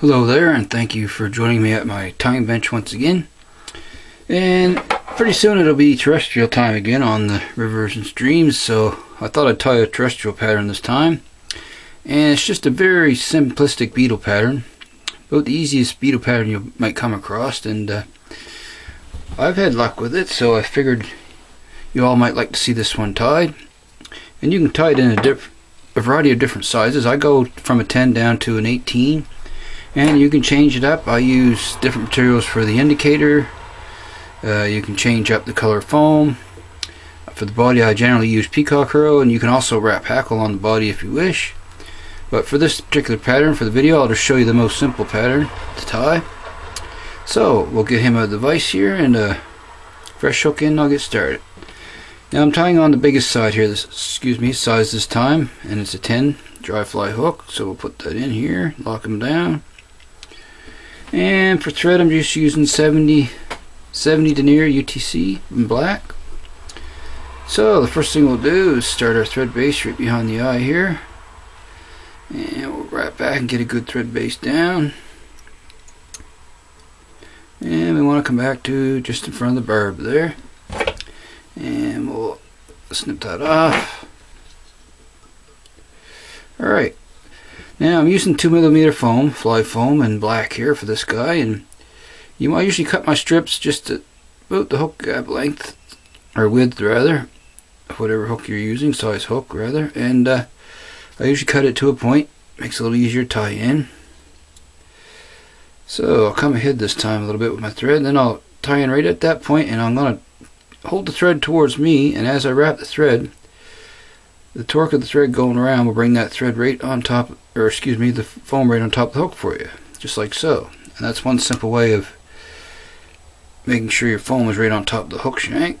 Hello there, and thank you for joining me at my tying bench once again. And pretty soon it'll be terrestrial time again on the rivers and streams, so I thought I'd tie a terrestrial pattern this time. And it's just a very simplistic beetle pattern, about the easiest beetle pattern you might come across, and I've had luck with it, so I figured you all might like to see this one tied. And you can tie it in a variety of different sizes. I go from a 10 down to an 18. And you can change it up. I use different materials for the indicator. You can change up the color foam. For the body, I generally use peacock herl, and you can also wrap hackle on the body if you wish. But for this particular pattern, for the video, I'll just show you the most simple pattern to tie. So we'll get him a device here and a fresh hook in, and I'll get started. Now I'm tying on the biggest side here, size this time, and it's a 10 dry fly hook. So we'll put that in here, lock him down. And for thread, I'm just using 70 denier UTC in black. So the first thing we'll do is start our thread base right behind the eye here, and we'll wrap back and get a good thread base down. And we want to come back to just in front of the barb there, and we'll snip that off. Alright. Now I'm using 2mm foam, fly foam in black here for this guy, and I usually cut my strips just at about the hook gap length, or width rather, whatever hook you're using, size hook rather, and I usually cut it to a point, makes it a little easier to tie in. So I'll come ahead this time a little bit with my thread, and then I'll tie in right at that point, and I'm going to hold the thread towards me, and as I wrap the thread, the torque of the thread going around will bring that thread right on top, the foam right on top of the hook for you, just like so. And that's one simple way of making sure your foam is right on top of the hook shank.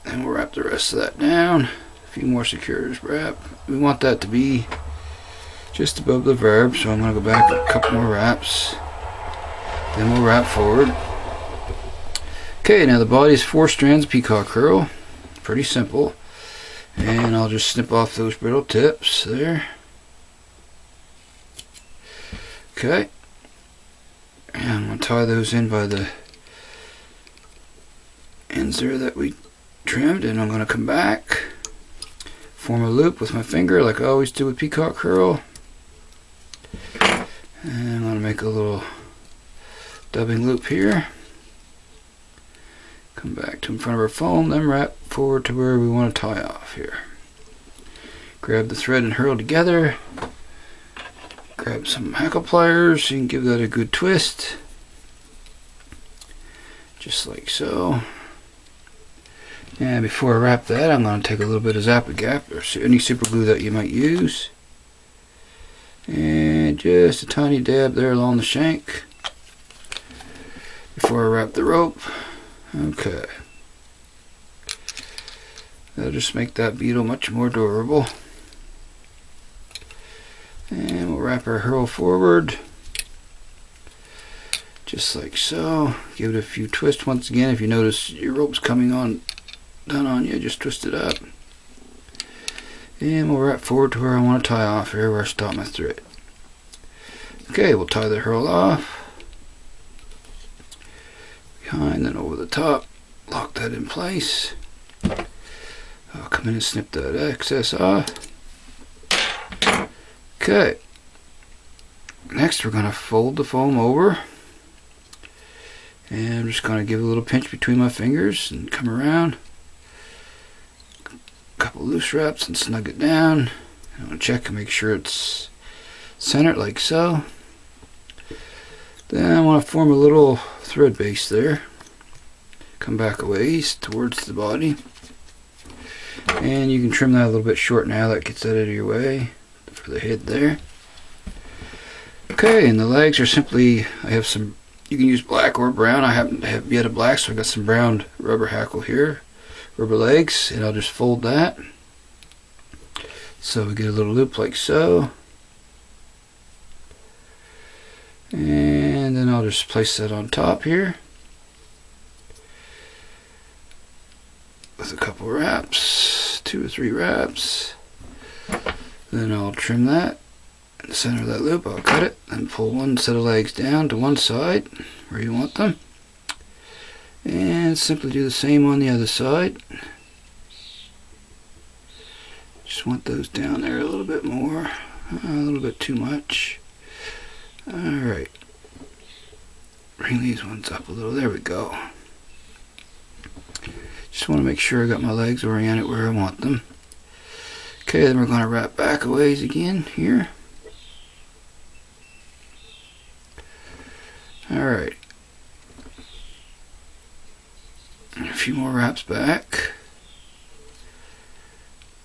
And we'll wrap the rest of that down. A few more securers wrap. We want that to be just above the verb, so I'm going to go back a couple more wraps. Then we'll wrap forward. Okay, now the body is 4 strands of peacock herl. Pretty simple. And I'll just snip off those brittle tips there. Okay. And I'm going to tie those in by the ends there that we trimmed, and I'm going to come back, form a loop with my finger like I always do with peacock herl. And I'm going to make a little dubbing loop here. Come back to in front of our foam, then wrap forward to where we want to tie off here. Grab the thread and herl together. Grab some hackle pliers so you can give that a good twist. Just like so. And before I wrap that, I'm going to take a little bit of Zap-A-Gap or any super glue that you might use. And just a tiny dab there along the shank before I wrap the rope. Okay. That'll just make that beetle much more durable. And we'll wrap our herl forward. Just like so. Give it a few twists once again. If you notice your rope's coming on done on you, just twist it up. And we'll wrap forward to where I want to tie off here, where I stop my thread. Okay, we'll tie the herl off. Behind, then over the top, lock that in place. I'll come in and snip that excess off. Okay, next we're going to fold the foam over, and I'm just going to give a little pinch between my fingers and come around, a couple loose wraps and snug it down. I'm going to check and make sure it's centered like so. Then I want to form a little thread base there. Come back a ways towards the body. And you can trim that a little bit short now, that gets that out of your way for the head there. Okay, and the legs are simply, I have some, you can use black or brown. I happen to have yet a black, so I got some brown rubber hackle here, rubber legs, and I'll just fold that. So we get a little loop like so. And then I'll just place that on top here with a couple wraps, 2 or 3 wraps. Then I'll trim that in the center of that loop, I'll cut it and pull one set of legs down to one side where you want them, and simply do the same on the other side. Just want those down there a little bit more, a little bit too much. Alright, bring these ones up a little, there we go. Just want to make sure I got my legs oriented where I want them. Okay, then we're going to wrap back a ways again here. Alright, a few more wraps back.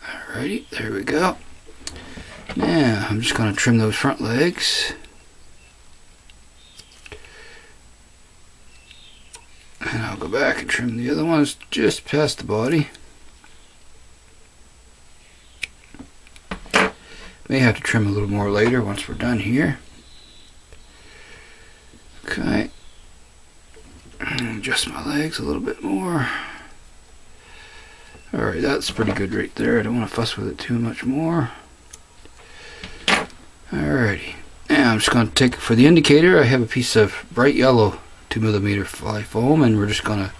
Alrighty, there we go. Now I'm just going to trim those front legs. And I'll go back and trim the other ones just past the body. May have to trim a little more later once we're done here. Okay. Adjust my legs a little bit more. Alright, that's pretty good right there. I don't want to fuss with it too much more. Alrighty. Now I'm just going to take, for the indicator, I have a piece of bright yellow 2mm fly foam, and we're just going to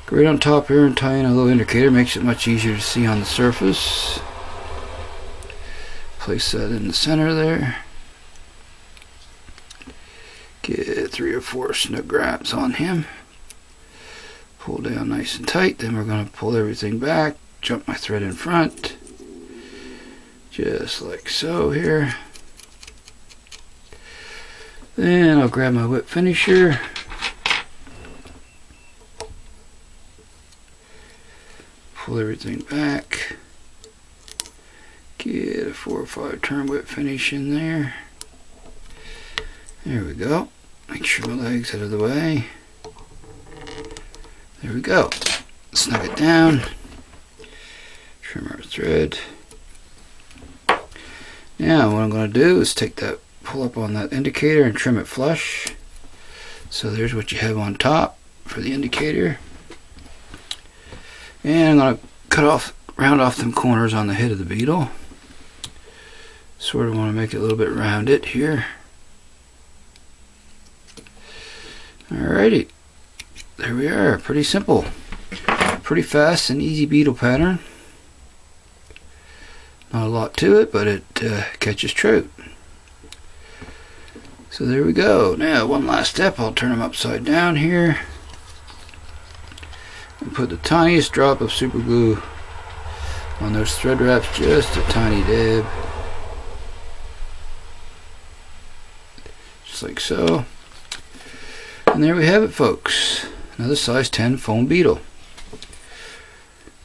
go right on top here and tie in a little indicator. Makes it much easier to see on the surface. Place that in the center there. Get 3 or 4 snug wraps on him. Pull down nice and tight. Then we're going to pull everything back. Jump my thread in front. Just like so here. Then I'll grab my whip finisher. Pull everything back. Get a 4 or 5 turn whip finish in there. There we go. Make sure my leg's out of the way. There we go. Snug it down. Trim our thread. Now what I'm going to do is take that, pull up on that indicator and trim it flush. So there's what you have on top for the indicator. And I'm going to cut off, round off them corners on the head of the beetle. Sort of want to make it a little bit rounded here. Alrighty, there we are. Pretty simple, pretty fast and easy beetle pattern. Not a lot to it, but it catches trout. So there we go. Now one last step, I'll turn them upside down here and put the tiniest drop of super glue on those thread wraps, just a tiny dab, just like so. And there we have it, folks. Another size 10 foam beetle.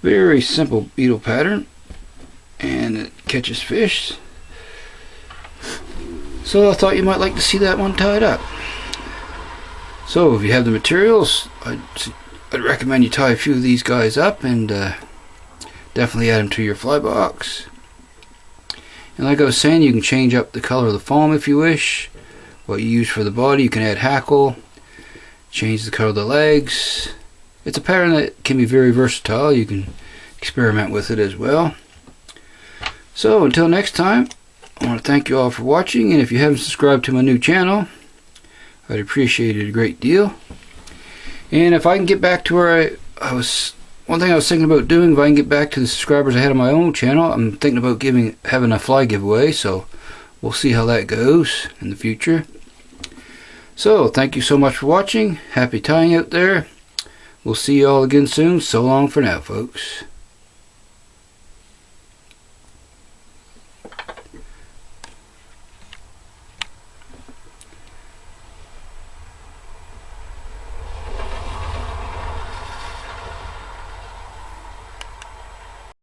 Very simple beetle pattern, and it catches fish. So I thought you might like to see that one tied up. So if you have the materials, I'd recommend you tie a few of these guys up, and definitely add them to your fly box. And like I was saying, you can change up the color of the foam if you wish. What you use for the body, you can add hackle. Change the color of the legs. It's a pattern that can be very versatile. You can experiment with it as well. So until next time, I want to thank you all for watching, and if you haven't subscribed to my new channel, I'd appreciate it a great deal. And if I can get back to where I was, one thing I was thinking about doing, if I can get back to the subscribers I had on my own channel, I'm thinking about having a fly giveaway, so we'll see how that goes in the future. So, thank you so much for watching. Happy tying out there. We'll see you all again soon. So long for now, folks.